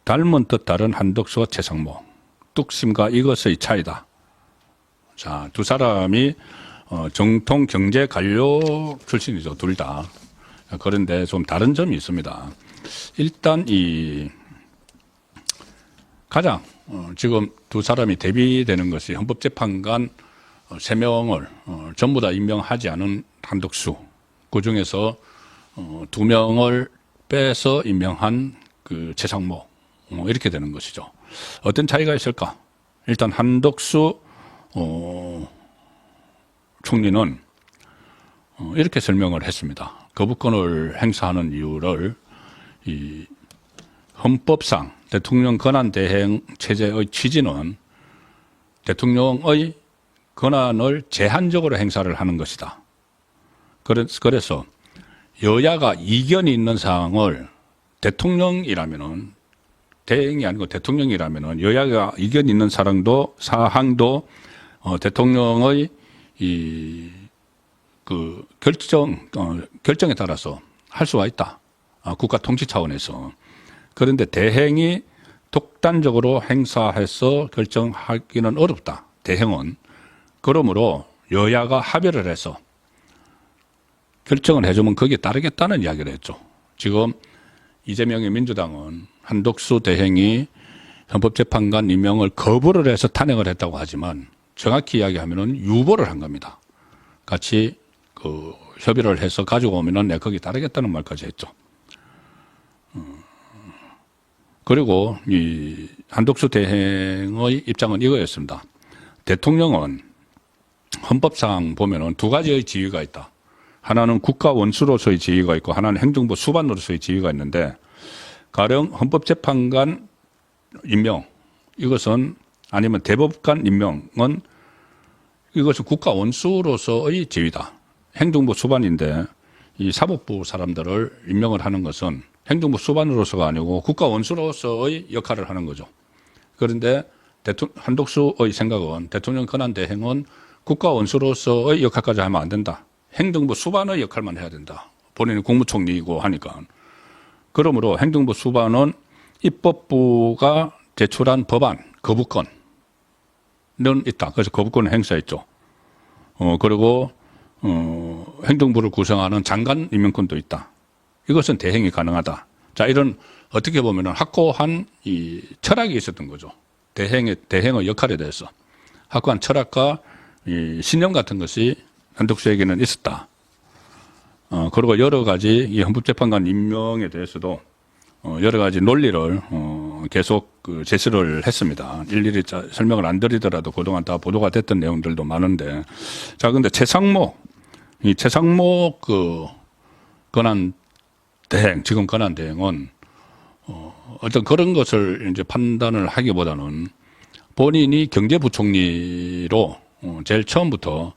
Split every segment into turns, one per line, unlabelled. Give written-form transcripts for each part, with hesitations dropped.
닮은 듯 다른 한덕수와 최상목, 뚝심과 이것의 차이다. 자, 두 사람이 정통 경제 관료 출신이죠, 둘 다. 그런데 좀 다른 점이 있습니다. 일단 가장 지금 두 사람이 대비되는 것이 헌법재판관 3명을 전부 다 임명하지 않은 한덕수, 그 중에서 2명을 빼서 임명한 그 최상목, 이렇게 되는 것이죠. 어떤 차이가 있을까? 일단 한덕수 총리는 이렇게 설명을 했습니다. 거부권을 행사하는 이유를 이 헌법상 대통령 권한 대행 체제의 취지는 대통령의 권한을 제한적으로 행사를 하는 것이다. 그래서 여야가 이견이 있는 사항을 대통령이라면은, 대행이 아니고 대통령이라면은 여야가 이견이 있는 사항도 대통령의 그 결정에 따라서 할 수가 있다. 국가 통치 차원에서. 그런데 대행이 독단적으로 행사해서 결정하기는 어렵다. 대행은. 그러므로 여야가 합의를 해서 결정을 해주면 거기에 따르겠다는 이야기를 했죠. 지금 이재명의 민주당은 한덕수 대행이 헌법재판관 임명을 거부를 해서 탄핵을 했다고 하지만 정확히 이야기하면은 유보를 한 겁니다. 같이 그 협의를 해서 가지고 오면은 내가 거기 따르겠다는 말까지 했죠. 그리고 이 한덕수 대행의 입장은 이거였습니다. 대통령은 헌법상 보면은 두 가지의 지위가 있다. 하나는 국가 원수로서의 지위가 있고 하나는 행정부 수반으로서의 지위가 있는데, 가령 헌법재판관 임명, 이것은 아니면 대법관 임명은 이것은 국가 원수로서의 지위다. 행정부 수반인데 이 사법부 사람들을 임명을 하는 것은 행정부 수반으로서가 아니고 국가 원수로서의 역할을 하는 거죠. 그런데 한덕수의 생각은 대통령 권한 대행은 국가 원수로서의 역할까지 하면 안 된다. 행정부 수반의 역할만 해야 된다. 본인이 국무총리이고 하니까. 그러므로 행정부 수반은 입법부가 제출한 법안 거부권은 있다. 그래서 거부권을 행사했죠. 그리고 행정부를 구성하는 장관 임명권도 있다. 이것은 대행이 가능하다. 자, 이런 어떻게 보면 확고한 이 철학이 있었던 거죠. 대행의 역할에 대해서 확고한 철학과 이 신념 같은 것이 한덕수에게는 있었다. 그리고 여러 가지 이 헌법재판관 임명에 대해서도 여러 가지 논리를 계속 제시를 했습니다. 일일이 설명을 안 드리더라도 그동안 다 보도가 됐던 내용들도 많은데, 자, 근데 최상목 권한 대행, 지금 권한 대행은 어떤 그런 것을 이제 판단을 하기보다는 본인이 경제부총리로 제일 처음부터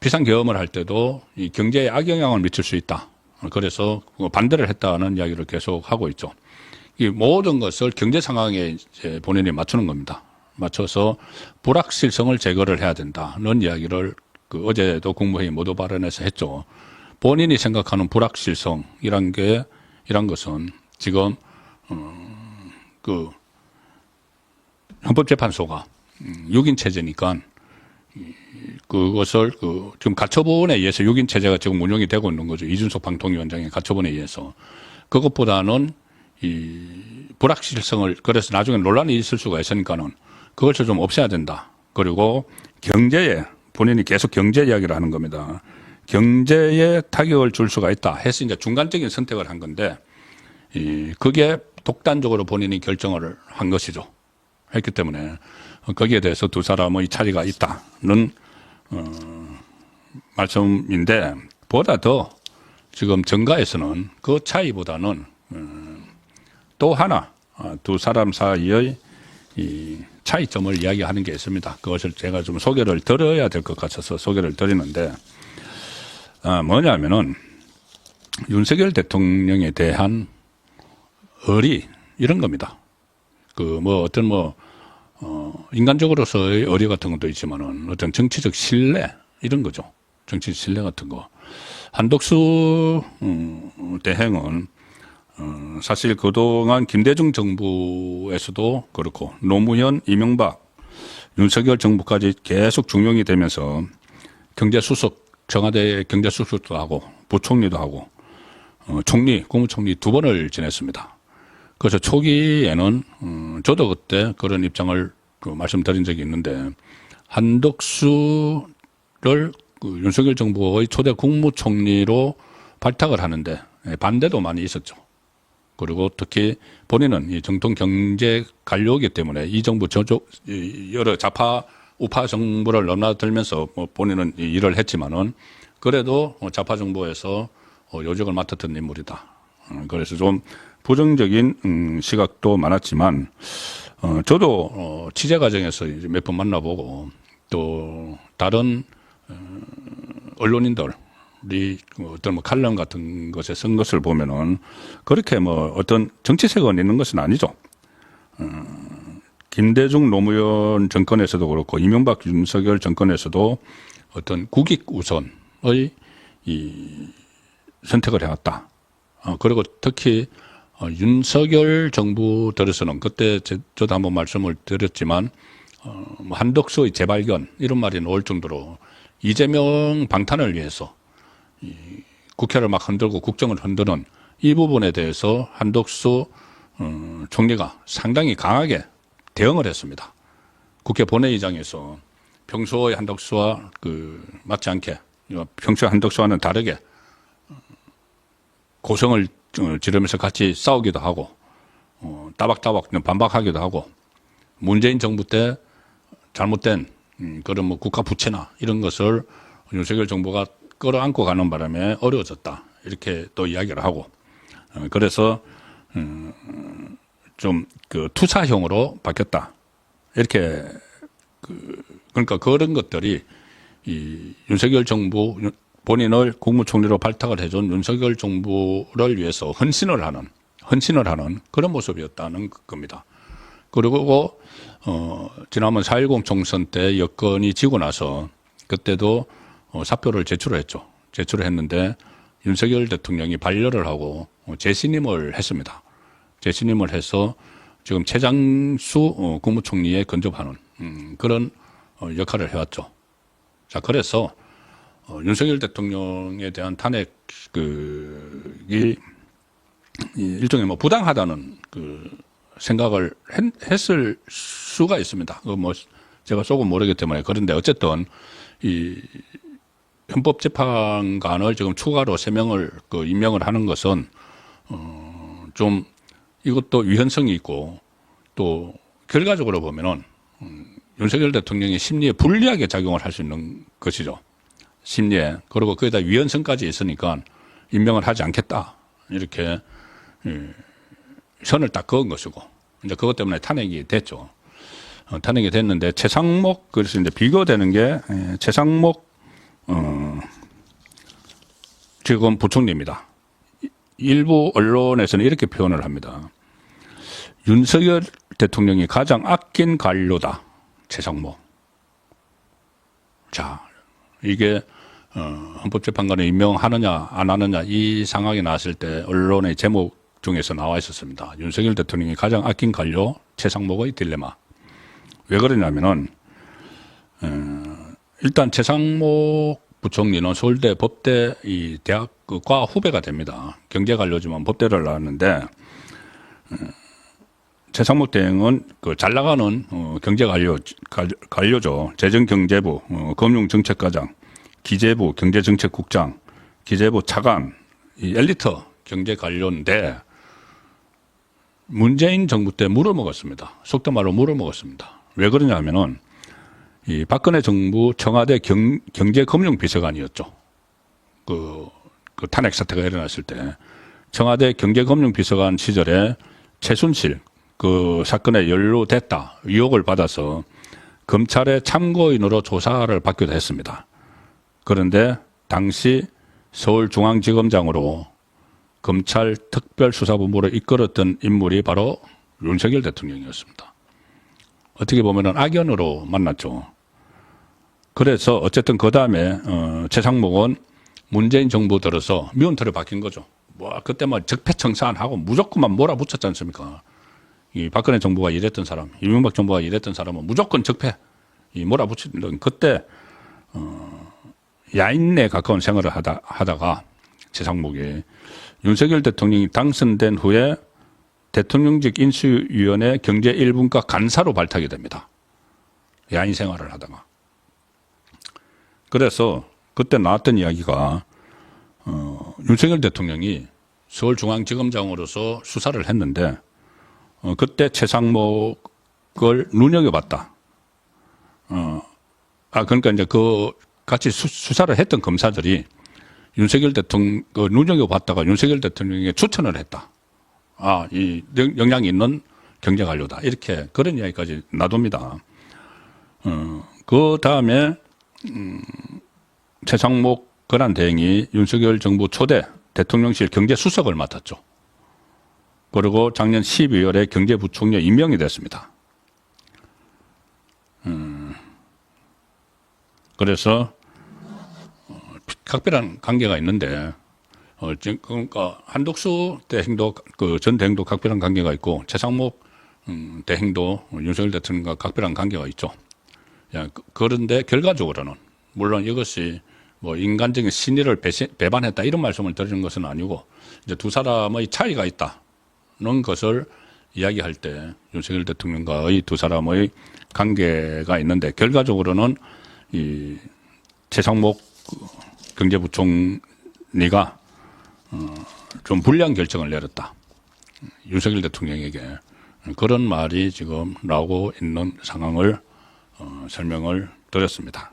비상계엄을 할 때도 이 경제에 악영향을 미칠 수 있다. 그래서 반대를 했다는 이야기를 계속 하고 있죠. 이 모든 것을 경제 상황에 이제 본인이 맞추는 겁니다. 맞춰서 불확실성을 제거를 해야 된다는 이야기를 어제도 국무회의 모두 발언에서 했죠. 본인이 생각하는 불확실성이란 것은 지금 헌법재판소가 6인 체제니까 그것을 지금 가처분에 의해서 6인 체제가 지금 운영이 되고 있는 거죠. 이준석 방통위원장의 가처분에 의해서. 그것보다는 이 불확실성을, 그래서 나중에 논란이 있을 수가 있으니까는 그것을 좀 없애야 된다. 그리고 경제에, 본인이 계속 경제 이야기를 하는 겁니다. 경제에 타격을 줄 수가 있다 해서 이제 중간적인 선택을 한 건데, 그게 독단적으로 본인이 결정을 한 것이죠. 했기 때문에 거기에 대해서 두 사람의 차이가 있다는 말씀인데, 보다 더 지금 정가에서는 그 차이보다는 또 하나 두 사람 사이의 이 차이점을 이야기하는 게 있습니다. 그것을 제가 좀 소개를 드려야 될 것 같아서 소개를 드리는데, 뭐냐면은 윤석열 대통령에 대한 의리, 이런 겁니다. 인간적으로서의 의리 같은 것도 있지만은 어떤 정치적 신뢰, 이런 거죠. 정치 신뢰 같은 거. 한덕수 대행은 사실 그동안 김대중 정부에서도 그렇고 노무현, 이명박, 윤석열 정부까지 계속 중용이 되면서 경제수석, 청와대 경제수석도 하고 부총리도 하고 총리, 국무총리 2번을 지냈습니다. 그래서 초기에는 저도 그때 그런 입장을 말씀드린 적이 있는데 한덕수를 윤석열 정부의 초대 국무총리로 발탁을 하는데 반대도 많이 있었죠. 그리고 특히 본인은 이 정통 경제 관료이기 때문에 이 정부 여러 좌파 우파 정부를 넘나들면서 본인은 일을 했지만은 그래도 좌파 정부에서 요직을 맡았던 인물이다. 그래서 좀 부정적인 시각도 많았지만 저도 취재 과정에서 몇 번 만나보고 또 다른 언론인들이 어떤 칼럼 같은 것에 쓴 것을 보면은 그렇게 어떤 정치색은 있는 것은 아니죠. 김대중 노무현 정권에서도 그렇고 이명박 윤석열 정권에서도 어떤 국익 우선의 이 선택을 해왔다. 그리고 특히 윤석열 정부 들어서는 그때 저도 한번 말씀을 드렸지만 한덕수의 재발견 이런 말이 나올 정도로 이재명 방탄을 위해서 국회를 막 흔들고 국정을 흔드는 이 부분에 대해서 한덕수 총리가 상당히 강하게 대응을 했습니다. 국회 본회의장에서 평소의 한덕수와 맞지 않게 평소의 한덕수와는 다르게 고성을 지르면서 같이 싸우기도 하고 따박따박 반박하기도 하고 문재인 정부 때 잘못된 그런 국가 부채나 이런 것을 윤석열 정부가 끌어안고 가는 바람에 어려워졌다 이렇게 또 이야기를 하고 그래서 좀 투사형으로 바뀌었다 이렇게 그러니까 그런 것들이 이 윤석열 정부 본인을 국무총리로 발탁을 해준 윤석열 정부를 위해서 헌신을 하는 그런 모습이었다는 겁니다. 그리고 지난번 4.10 총선 때 여건이 지고 나서 그때도 사표를 제출했죠. 제출을 했는데 윤석열 대통령이 반려를 하고 재신임을 했습니다. 재신임을 해서 지금 최장수 국무총리에 근접하는 그런 역할을 해왔죠. 자, 그래서 윤석열 대통령에 대한 탄핵이 일종의 부당하다는 생각을 했을 수가 있습니다. 제가 속은 모르기 때문에 그런데 어쨌든 이 헌법재판관을 지금 추가로 3명을 임명을 하는 것은 좀 이것도 위헌성이 있고 또 결과적으로 보면은 윤석열 대통령의 심리에 불리하게 작용을 할 수 있는 것이죠. 심리에. 그리고 거기다 위헌성까지 있으니까 임명을 하지 않겠다. 이렇게 선을 딱 그은 것이고 이제 그것 때문에 탄핵이 됐죠. 탄핵이 됐는데 최상목 그래서 이제 비교되는 게 최상목 지금 부총리입니다. 일부 언론에서는 이렇게 표현을 합니다. 윤석열 대통령이 가장 아낀 관료다. 최상목. 자, 이게 헌법재판관에 임명하느냐 안 하느냐 이 상황이 나왔을 때 언론의 제목 중에서 나와 있었습니다. 윤석열 대통령이 가장 아낀 관료 최상목의 딜레마. 왜 그러냐면은 일단 최상목 부총리는 서울대 법대 이 대학과 후배가 됩니다. 경제관료지만 법대를 나왔는데 최상목 대행은 잘 나가는 경제관료죠. 재정경제부, 금융정책과장, 기재부 경제정책국장, 기재부 차관, 이 엘리트 경제관료인데 문재인 정부 때 물어먹었습니다. 속도 말로 물어먹었습니다. 왜 그러냐 하면은 이 박근혜 정부 청와대 경제금융비서관이었죠. 그 탄핵 사태가 일어났을 때 청와대 경제금융비서관 시절에 최순실 그 사건에 연루됐다 의혹을 받아서 검찰의 참고인으로 조사를 받기도 했습니다. 그런데 당시 서울중앙지검장으로 검찰 특별수사본부를 이끌었던 인물이 바로 윤석열 대통령이었습니다. 어떻게 보면 악연으로 만났죠. 그래서 어쨌든 그 다음에 최상목은 문재인 정부 들어서 미운털에 박힌 거죠. 뭐 그때 뭐 적폐청산하고 무조건만 몰아붙였지 않습니까? 이 박근혜 정부가 이랬던 사람, 이명박 정부가 이랬던 사람은 무조건 적폐 이 몰아붙이는 그때 야인에 가까운 생활을 하다가 최상목이 윤석열 대통령이 당선된 후에 대통령직 인수위원회 경제 1분과 간사로 발탁이 됩니다. 야인 생활을 하다가. 그래서 그때 나왔던 이야기가 윤석열 대통령이 서울중앙지검장으로서 수사를 했는데 그때 최상목을 눈여겨봤다. 그러니까 이제 같이 수사를 했던 검사들이 윤석열 대통령 눈여겨봤다가 윤석열 대통령에게 추천을 했다. 이 역량이 있는 경제관료다. 이렇게 그런 이야기까지 놔둡니다. 그 다음에 최상목 권한대행이 윤석열 정부 초대 대통령실 경제수석을 맡았죠. 그리고 작년 12월에 경제부총리 임명이 됐습니다. 그래서 각별한 관계가 있는데 그러니까 한덕수 대행도 전 대행도 각별한 관계가 있고 최상목 대행도 윤석열 대통령과 각별한 관계가 있죠. 그런데 결과적으로는 물론 이것이 뭐 인간적인 신의를 배반했다 이런 말씀을 드리는 것은 아니고 이제 두 사람의 차이가 있다는 것을 이야기할 때 윤석열 대통령과의 두 사람의 관계가 있는데 결과적으로는 이 최상목 경제부총리가 좀 불리한 결정을 내렸다. 윤석열 대통령에게 그런 말이 지금 나오고 있는 상황을 설명을 드렸습니다.